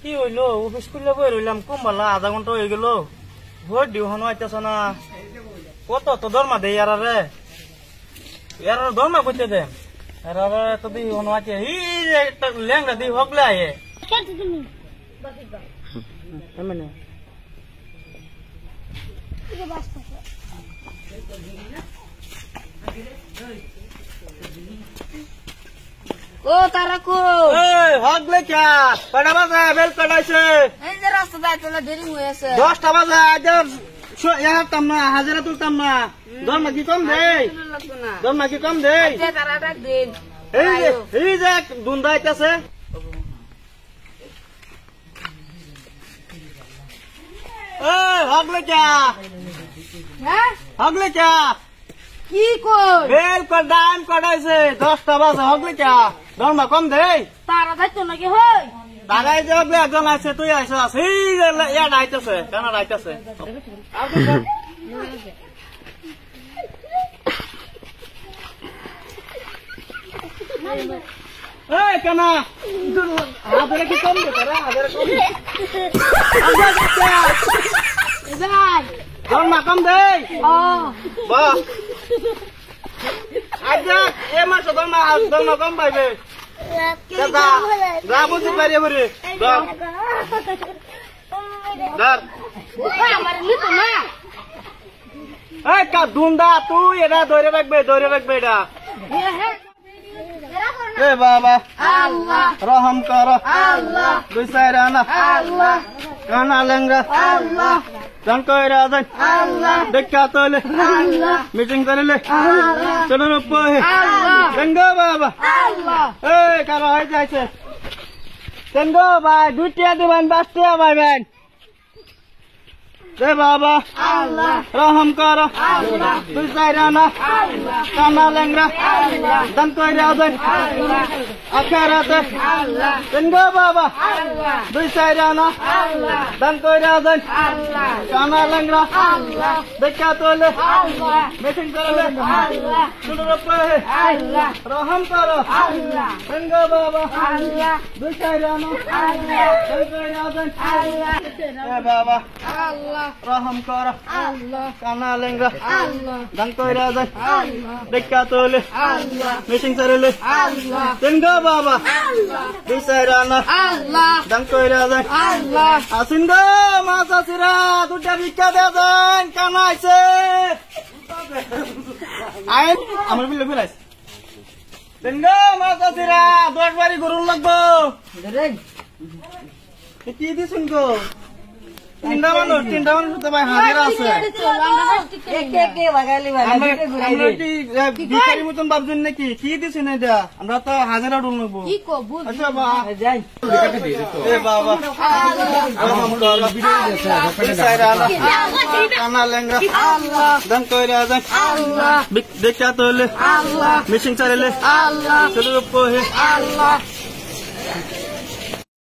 কি হইলো অফিস করলে বই রইলাম কম ভালা আধা ঘন্টা হয়ে গেল ভোট দিও হনো আইতেছ না কত তো দরমা দেই আর রে এর দরমা কইতে দে আর তো দি হনো আছে ই একটা লেঙ্গা দি হগলে আয়ে এমনে ও তারা কো এই হগলে কা কটা বাজে বেল কটাইছে এই যে রাস্তা যাইতে দেরি হয়েছে 10টা বাজে আজ ইয়াতাম না হাজারা তুলতাম না দরমা কি কম দেই দরমা কি কম দেই তারা ডাক দিন এই যে দুন্দা আইতাছে এই হগলে কা হ্যাঁ হগলে কা কি কই বেল কটাইম কটাইছে 10টা বাজে হগলে কা দরমা কম দেই তারা যাইতো নাকি হই দাদাই যে একজন আছে তুই আইছস এই যে ইয়া আইতাছে কেন আইতাছে এই কেনা আদরে কি কম দে রে আদরে কম যাই দরমা কম দেই ও বাহ আজা এ মাস দরমা কম পাইবে দাদা যা বুঝতে পারি বরে ধর আমার নিতো না এই কা দুন্দা তুই এটা ধরে রাখবে এটা এ বাবা আল্লাহ রহম কর আল্লাহ দুই সাইরা না আল্লাহ কানা লেঙ্গা আল্লাহ জনকইরা দেন আল্লাহ দেখা তোলে আল্লাহ মিটিং করলে আল্লাহ চলো পহে আল্লাহ গঙ্গা বাবা আল্লাহ এই কারো হয়ে যাইছে গঙ্গা ভাই দুটিয়া দিবেন বাস্তিয়া ভাইবেন দে বাবা আল্লাহ রহম কর আল্লাহ দুই সাইরা না আল্লাহ কানা লেঙ্গা আল্লাহ জনকইরা দেন আল্লাহ আখারাতে আল্লাহ গঙ্গা বাবা আল্লাহ দুই সাইরা না আল্লাহ জনকইরা দেন আল্লাহ কানা লেঙ্গা আল্লাহ দেখা তোলে আল্লাহ মিটিং করলে আল্লাহ চলো পহে আল্লাহ রহম কর আল্লাহ গঙ্গা বাবা আল্লাহ দুই সাইরা না আল্লাহ জনকইরা দেন আল্লাহ এ বাবা আল্লাহ রহম কর আল্লাহ কানা লেঙ্গা আল্লাহ জনকইরা দেন আল্লাহ দেখা তোলে আল্লাহ মিটিং করলে আল্লাহ গঙ্গা বাবা আল্লাহ দুই সাইরা না আল্লাহ জনকইরা দেন আল্লাহ আসিন গো মাছ আসিরা দুটা ভিক্ষা দেন কানা আইছে আইন আমার বিলে ফেলাইছ গঙ্গা মাছ আসিরা 10 বাড়ি গরুর লাগবো কি দিছুন গো তিনটা মানুষ তো ভাই হাজিরা আছে আমরা কি ভিখারি মতন ভাবছেন নাকি কি দিছেন এটা আমরা তো হাজিরা ডুল নেবো কি কো বুঝ আচ্ছা বা যাই এ বাবা কানা লেঙ্গা দান কইরা যান দেখা তো হলে আল্লাহ মিশিং চাইলে আল্লাহ চলো পোহে আল্লাহ